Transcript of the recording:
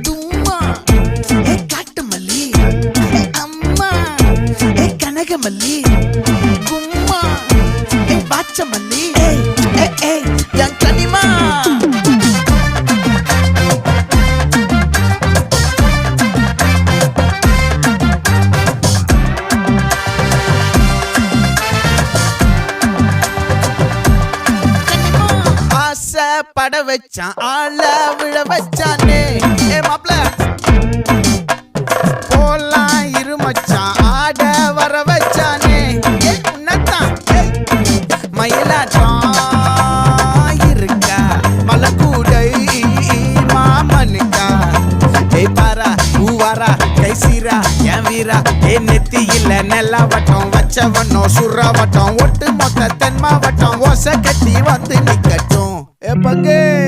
தும்மா ஏ காட்டு மல்லி ஏ அம்மா ஏ கனகமல்லி கும்மா ஏ பாச்ச மல்லி ஏ என் கனிமா பட வச்சான் ஆள விழ வச்சானே ஏ மாப்ள போலாம் இருமச்சான் ஆட வர வச்சானே ஏ உன்னத்தான் மயிலாட்டம் இருக்கா மலக்கூடை மாமனுக்கா ஏய் பாரா பூவாரா கைசீரா என் வீரா ஏ நெத்தி இல்ல நெல்லா வட்டம் வச்சவனோ சுறா வட்டம் ஒட்டு மொத்த தென் மாவட்டம் ஓசை கட்டி வந்து நிக்கட்டும். É pra quê?